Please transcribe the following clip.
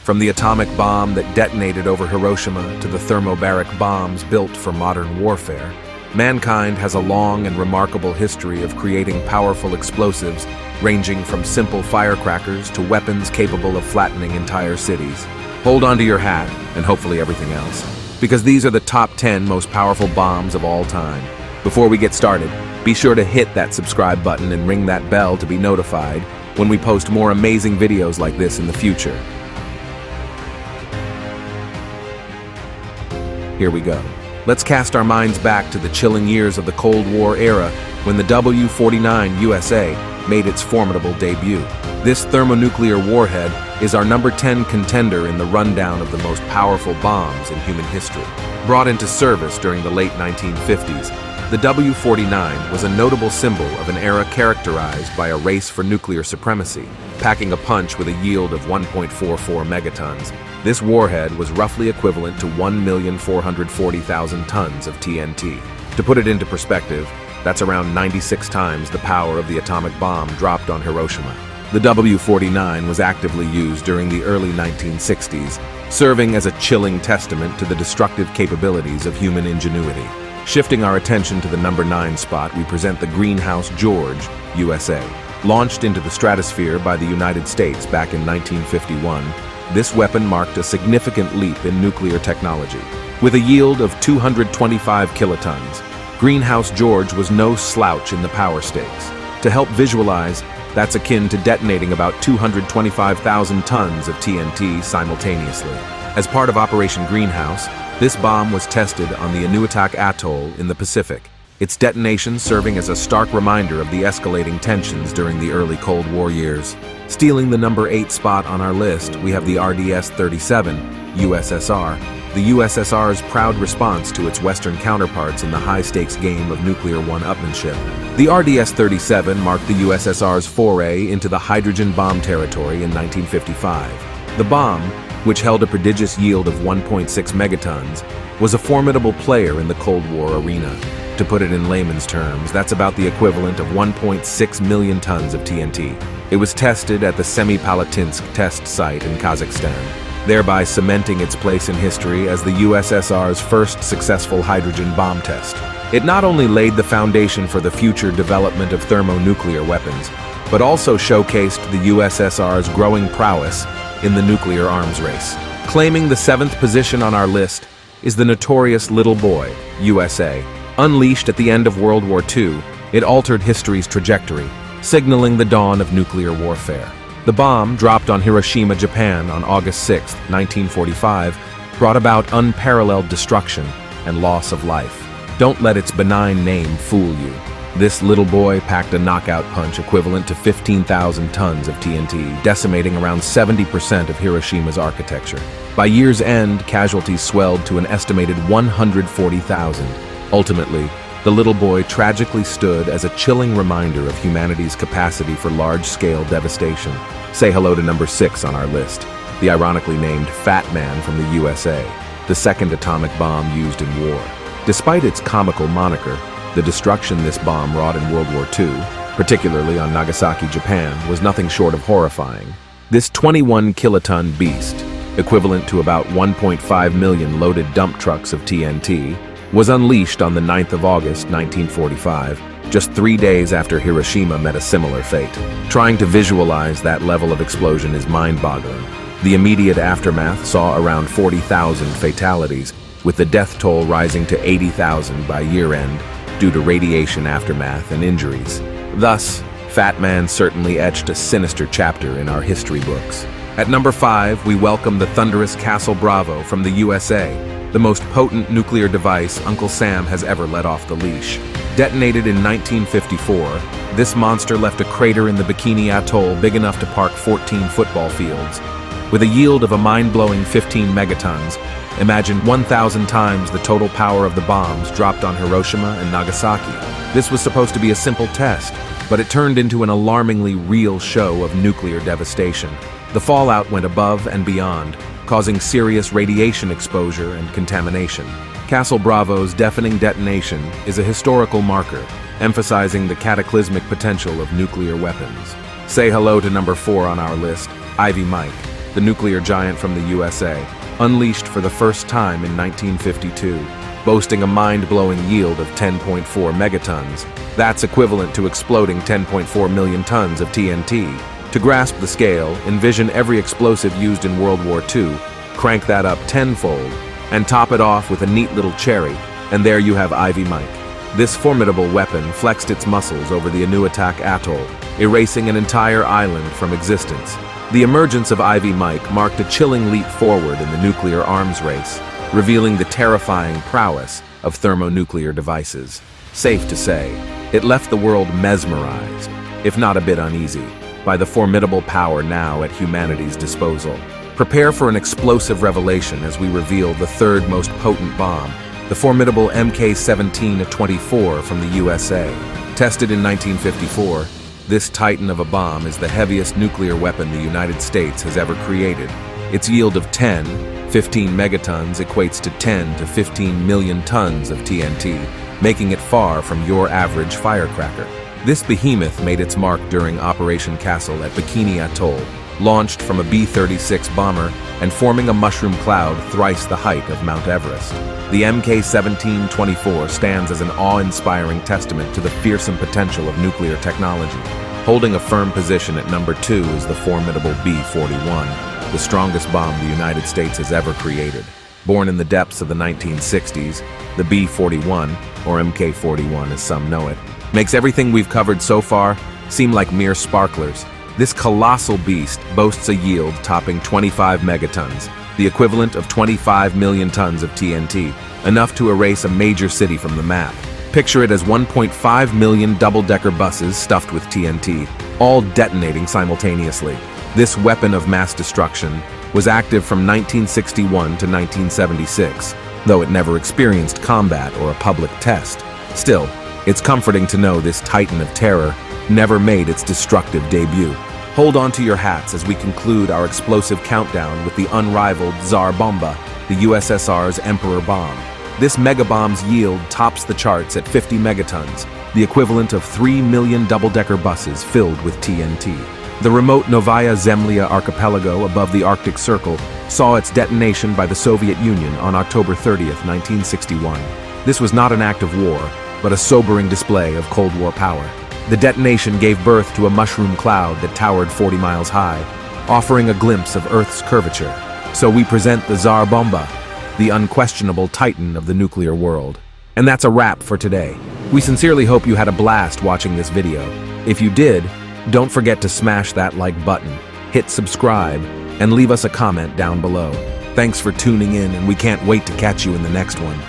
From the atomic bomb that detonated over Hiroshima to the thermobaric bombs built for modern warfare, mankind has a long and remarkable history of creating powerful explosives ranging from simple firecrackers to weapons capable of flattening entire cities. Hold on to your hat, and hopefully everything else, because these are the top 10 most powerful bombs of all time. Before we get started, be sure to hit that subscribe button and ring that bell to be notified when we post more amazing videos like this in the future. Here we go. Let's cast our minds back to the chilling years of the Cold War era when the W-49 USA made its formidable debut. This thermonuclear warhead is our number 10 contender in the rundown of the most powerful bombs in human history. Brought into service during the late 1950s, the W-49 was a notable symbol of an era characterized by a race for nuclear supremacy, packing a punch with a yield of 1.44 megatons. This warhead was roughly equivalent to 1,440,000 tons of TNT. To put it into perspective, that's around 96 times the power of the atomic bomb dropped on Hiroshima. The W-49 was actively used during the early 1960s, serving as a chilling testament to the destructive capabilities of human ingenuity. Shifting our attention to the number 9 spot, we present the Greenhouse George, USA. Launched into the stratosphere by the United States back in 1951, this weapon marked a significant leap in nuclear technology. With a yield of 225 kilotons, Greenhouse George was no slouch in the power stakes. To help visualize, that's akin to detonating about 225,000 tons of TNT simultaneously. As part of Operation Greenhouse, this bomb was tested on the Inuitak Atoll in the Pacific, its detonation serving as a stark reminder of the escalating tensions during the early Cold War years. Stealing the number 8 spot on our list, we have the RDS-37, USSR, the USSR's proud response to its Western counterparts in the high-stakes game of nuclear one-upmanship. The RDS-37 marked the USSR's foray into the hydrogen bomb territory in 1955. The bomb, which held a prodigious yield of 1.6 megatons, was a formidable player in the Cold War arena. To put it in layman's terms, that's about the equivalent of 1.6 million tons of TNT. It was tested at the Semipalatinsk test site in Kazakhstan, thereby cementing its place in history as the USSR's first successful hydrogen bomb test. It not only laid the foundation for the future development of thermonuclear weapons, but also showcased the USSR's growing prowess in the nuclear arms race. Claiming the 7th position on our list is the notorious Little Boy, USA. Unleashed at the end of World War II, it altered history's trajectory, signaling the dawn of nuclear warfare. The bomb, dropped on Hiroshima, Japan on August 6, 1945, brought about unparalleled destruction and loss of life. Don't let its benign name fool you. This little boy packed a knockout punch equivalent to 15,000 tons of TNT, decimating around 70% of Hiroshima's architecture. By year's end, casualties swelled to an estimated 140,000. Ultimately, the little boy tragically stood as a chilling reminder of humanity's capacity for large-scale devastation. Say hello to number 6 on our list, the ironically named Fat Man from the USA, the second atomic bomb used in war. Despite its comical moniker, the destruction this bomb wrought in World War II, particularly on Nagasaki, Japan, was nothing short of horrifying. This 21-kiloton beast, equivalent to about 1.5 million loaded dump trucks of TNT, was unleashed on the 9th of August, 1945, just 3 days after Hiroshima met a similar fate. Trying to visualize that level of explosion is mind-boggling. The immediate aftermath saw around 40,000 fatalities, with the death toll rising to 80,000 by year-end due to radiation aftermath and injuries. Thus, Fat Man certainly etched a sinister chapter in our history books. At number 5, we welcome the thunderous Castle Bravo from the USA, the most potent nuclear device Uncle Sam has ever let off the leash. Detonated in 1954, this monster left a crater in the Bikini Atoll big enough to park 14 football fields. With a yield of a mind-blowing 15 megatons, imagine 1,000 times the total power of the bombs dropped on Hiroshima and Nagasaki. This was supposed to be a simple test, but it turned into an alarmingly real show of nuclear devastation. The fallout went above and beyond, causing serious radiation exposure and contamination. Castle Bravo's deafening detonation is a historical marker, emphasizing the cataclysmic potential of nuclear weapons. Say hello to number 4 on our list, Ivy Mike, the nuclear giant from the USA, unleashed for the first time in 1952, boasting a mind-blowing yield of 10.4 megatons. That's equivalent to exploding 10.4 million tons of TNT. To grasp the scale, envision every explosive used in World War II, crank that up tenfold, and top it off with a neat little cherry, and there you have Ivy Mike. This formidable weapon flexed its muscles over the Inuitak Atoll, erasing an entire island from existence. The emergence of Ivy Mike marked a chilling leap forward in the nuclear arms race, revealing the terrifying prowess of thermonuclear devices. Safe to say, it left the world mesmerized, if not a bit uneasy, by the formidable power now at humanity's disposal. Prepare for an explosive revelation as we reveal the third most potent bomb, the formidable Mk-17-24 from the USA. Tested in 1954, this titan of a bomb is the heaviest nuclear weapon the United States has ever created. Its yield of 15 megatons equates to 10 to 15 million tons of TNT, making it far from your average firecracker. This behemoth made its mark during Operation Castle at Bikini Atoll, launched from a B-36 bomber and forming a mushroom cloud thrice the height of Mount Everest. The Mk-17-24 stands as an awe-inspiring testament to the fearsome potential of nuclear technology. Holding a firm position at number 2 is the formidable B-41, the strongest bomb the United States has ever created. Born in the depths of the 1960s, the B-41, or Mk-41 as some know it, makes everything we've covered so far seem like mere sparklers. This colossal beast boasts a yield topping 25 megatons, the equivalent of 25 million tons of TNT, enough to erase a major city from the map. Picture it as 1.5 million double-decker buses stuffed with TNT, all detonating simultaneously. This weapon of mass destruction was active from 1961 to 1976, though it never experienced combat or a public test. Still, it's comforting to know this titan of terror never made its destructive debut. Hold on to your hats as we conclude our explosive countdown with the unrivaled Tsar Bomba, the USSR's Emperor bomb. This megabomb's yield tops the charts at 50 megatons, the equivalent of 3 million double-decker buses filled with TNT. The remote Novaya Zemlya archipelago above the Arctic Circle saw its detonation by the Soviet Union on October 30th, 1961. This was not an act of war, but a sobering display of Cold War power. The detonation gave birth to a mushroom cloud that towered 40 miles high, offering a glimpse of Earth's curvature. So we present the Tsar Bomba, the unquestionable titan of the nuclear world. And that's a wrap for today. We sincerely hope you had a blast watching this video. If you did, don't forget to smash that like button, hit subscribe, and leave us a comment down below. Thanks for tuning in, and we can't wait to catch you in the next one.